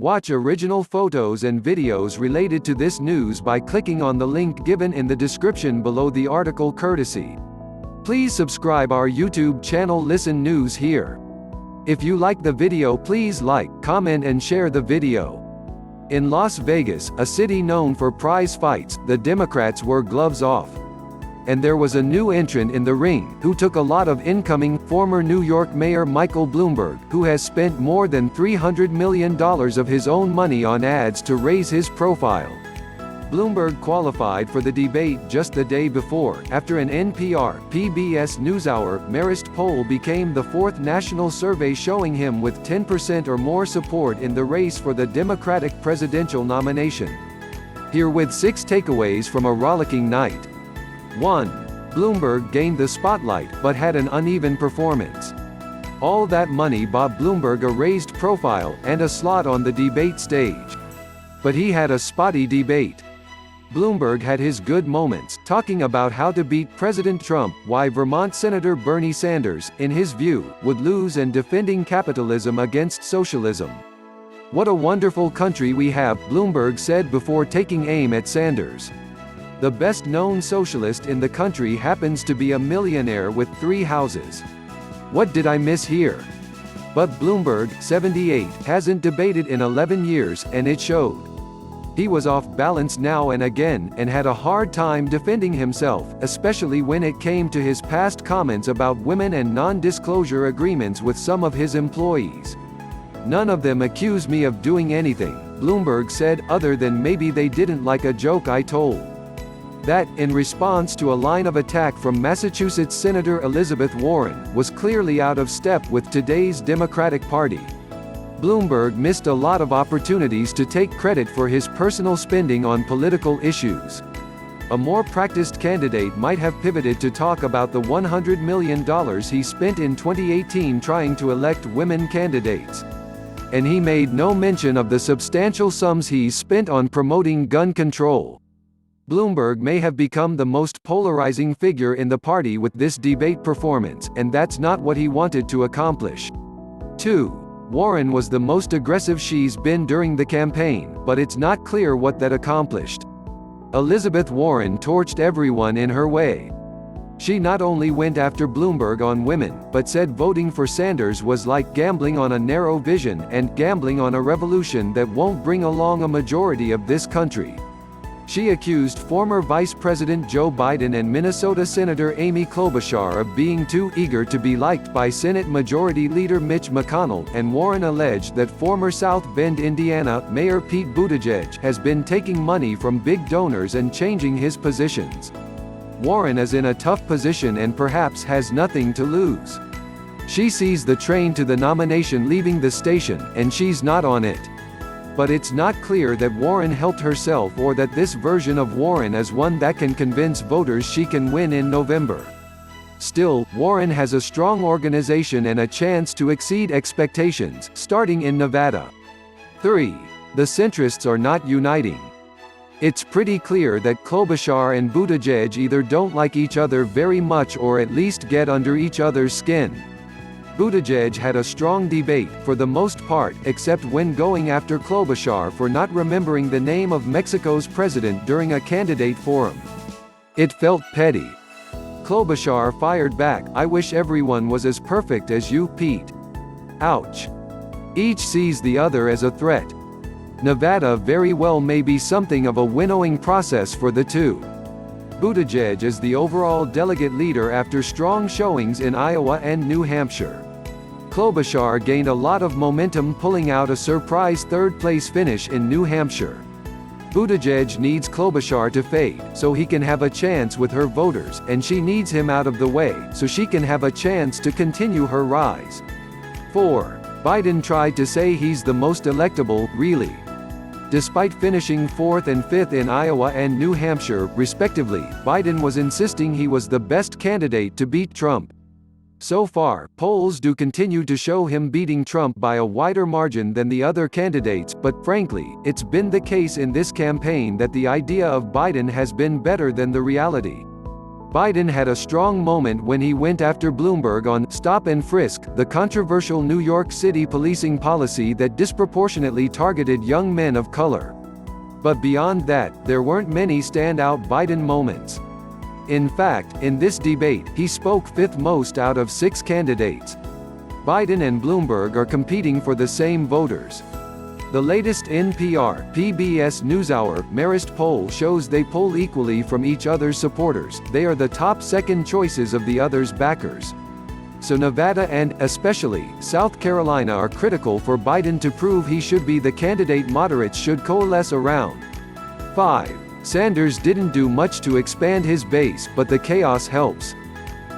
Watch original photos and videos related to this news by clicking on the link given in the description below the article courtesy. Please subscribe our YouTube channel Listen News here. If you like the video, please like, comment and share the video. In Las Vegas, a city known for prize fights, the Democrats wore gloves off. And there was a new entrant in the ring, who took a lot of incoming, former New York Mayor Michael Bloomberg, who has spent more than $300 million of his own money on ads to raise his profile. Bloomberg qualified for the debate just the day before, after an NPR-PBS NewsHour Marist poll became the fourth national survey showing him with 10% or more support in the race for the Democratic presidential nomination. Here with 6 takeaways from a rollicking night. 1. Bloomberg gained the spotlight, but had an uneven performance. All that money bought Bloomberg a raised profile, and a slot on the debate stage. But he had a spotty debate. Bloomberg had his good moments, talking about how to beat President Trump, why Vermont Senator Bernie Sanders, in his view, would lose, and defending capitalism against socialism. "What a wonderful country we have," Bloomberg said before taking aim at Sanders. The best-known socialist in the country happens to be a millionaire with 3 houses. What did I miss here? But Bloomberg, 78, hasn't debated in 11 years, and it showed. He was off balance now and again, and had a hard time defending himself, especially when it came to his past comments about women and non-disclosure agreements with some of his employees. "None of them accuse me of doing anything," Bloomberg said, "other than maybe they didn't like a joke I told." That, in response to a line of attack from Massachusetts Senator Elizabeth Warren, was clearly out of step with today's Democratic Party. Bloomberg missed a lot of opportunities to take credit for his personal spending on political issues. A more practiced candidate might have pivoted to talk about the $100 million he spent in 2018 trying to elect women candidates. And he made no mention of the substantial sums he's spent on promoting gun control. Bloomberg may have become the most polarizing figure in the party with this debate performance, and that's not what he wanted to accomplish. 2. Warren was the most aggressive she's been during the campaign, but it's not clear what that accomplished. Elizabeth Warren torched everyone in her way. She not only went after Bloomberg on women, but said voting for Sanders was like gambling on a narrow vision, and gambling on a revolution that won't bring along a majority of this country. She accused former Vice President Joe Biden and Minnesota Senator Amy Klobuchar of being too eager to be liked by Senate Majority Leader Mitch McConnell, and Warren alleged that former South Bend, Indiana, Mayor Pete Buttigieg has been taking money from big donors and changing his positions. Warren is in a tough position and perhaps has nothing to lose. She sees the train to the nomination leaving the station, and she's not on it. But it's not clear that Warren helped herself or that this version of Warren is one that can convince voters she can win in November. Still, Warren has a strong organization and a chance to exceed expectations, starting in Nevada. 3. The centrists are not uniting. It's pretty clear that Klobuchar and Buttigieg either don't like each other very much or at least get under each other's skin. Buttigieg had a strong debate, for the most part, except when going after Klobuchar for not remembering the name of Mexico's president during a candidate forum. It felt petty. Klobuchar fired back, "I wish everyone was as perfect as you, Pete." Ouch. Each sees the other as a threat. Nevada very well may be something of a winnowing process for the two. Buttigieg is the overall delegate leader after strong showings in Iowa and New Hampshire. Klobuchar gained a lot of momentum pulling out a surprise third-place finish in New Hampshire. Buttigieg needs Klobuchar to fade, so he can have a chance with her voters, and she needs him out of the way, so she can have a chance to continue her rise. 4. Biden tried to say he's the most electable, really. Despite finishing 4th and 5th in Iowa and New Hampshire, respectively, Biden was insisting he was the best candidate to beat Trump. So far, polls do continue to show him beating Trump by a wider margin than the other candidates, but frankly, it's been the case in this campaign that the idea of Biden has been better than the reality. Biden had a strong moment when he went after Bloomberg on "Stop and Frisk," the controversial New York City policing policy that disproportionately targeted young men of color. But beyond that, there weren't many standout Biden moments. In fact, in this debate, he spoke fifth most out of 6 candidates. Biden and Bloomberg are competing for the same voters. The latest NPR-PBS NewsHour Marist poll shows they poll equally from each other's supporters. They are the top second choices of the others' backers. So Nevada and, especially, South Carolina are critical for Biden to prove he should be the candidate moderates should coalesce around. 5. Sanders didn't do much to expand his base, but the chaos helps.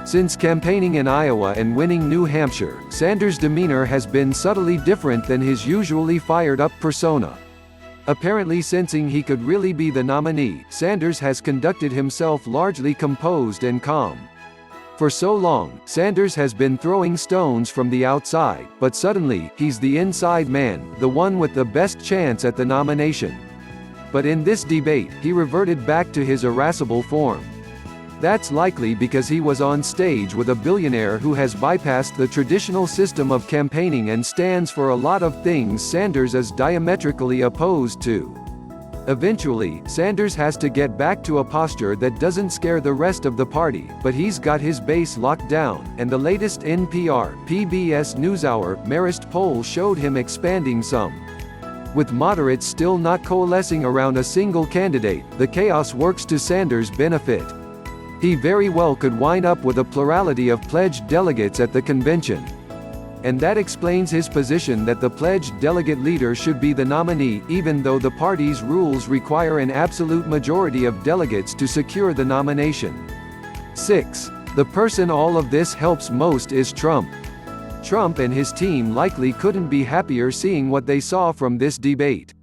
Since campaigning in Iowa and winning New Hampshire, Sanders' demeanor has been subtly different than his usually fired-up persona. Apparently sensing he could really be the nominee, Sanders has conducted himself largely composed and calm. For so long, Sanders has been throwing stones from the outside, but suddenly, he's the inside man, the one with the best chance at the nomination. But in this debate, he reverted back to his irascible form. That's likely because he was on stage with a billionaire who has bypassed the traditional system of campaigning and stands for a lot of things Sanders is diametrically opposed to. Eventually, Sanders has to get back to a posture that doesn't scare the rest of the party, but he's got his base locked down, and the latest NPR-PBS NewsHour Marist poll showed him expanding some. With moderates still not coalescing around a single candidate, the chaos works to Sanders' benefit. He very well could wind up with a plurality of pledged delegates at the convention. And that explains his position that the pledged delegate leader should be the nominee, even though the party's rules require an absolute majority of delegates to secure the nomination. 6. The person all of this helps most is Trump. Trump and his team likely couldn't be happier seeing what they saw from this debate.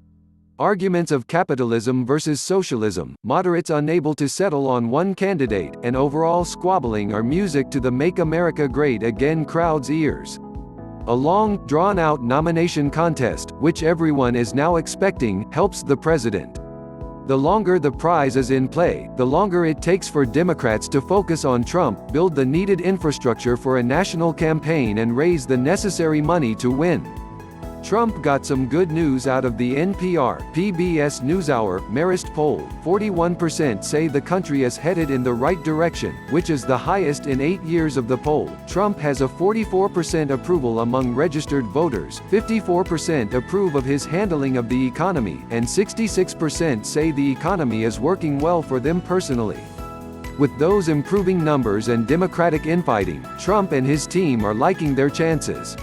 Arguments of capitalism versus socialism, moderates unable to settle on one candidate, and overall squabbling are music to the "Make America Great Again" crowd's ears. A long, drawn-out nomination contest, which everyone is now expecting, helps the president. The longer the prize is in play, the longer it takes for Democrats to focus on Trump, build the needed infrastructure for a national campaign and raise the necessary money to win. Trump got some good news out of the NPR-PBS NewsHour Marist poll. 41% say the country is headed in the right direction, which is the highest in 8 years of the poll. Trump has a 44% approval among registered voters, 54% approve of his handling of the economy, and 66% say the economy is working well for them personally. With those improving numbers and Democratic infighting, Trump and his team are liking their chances.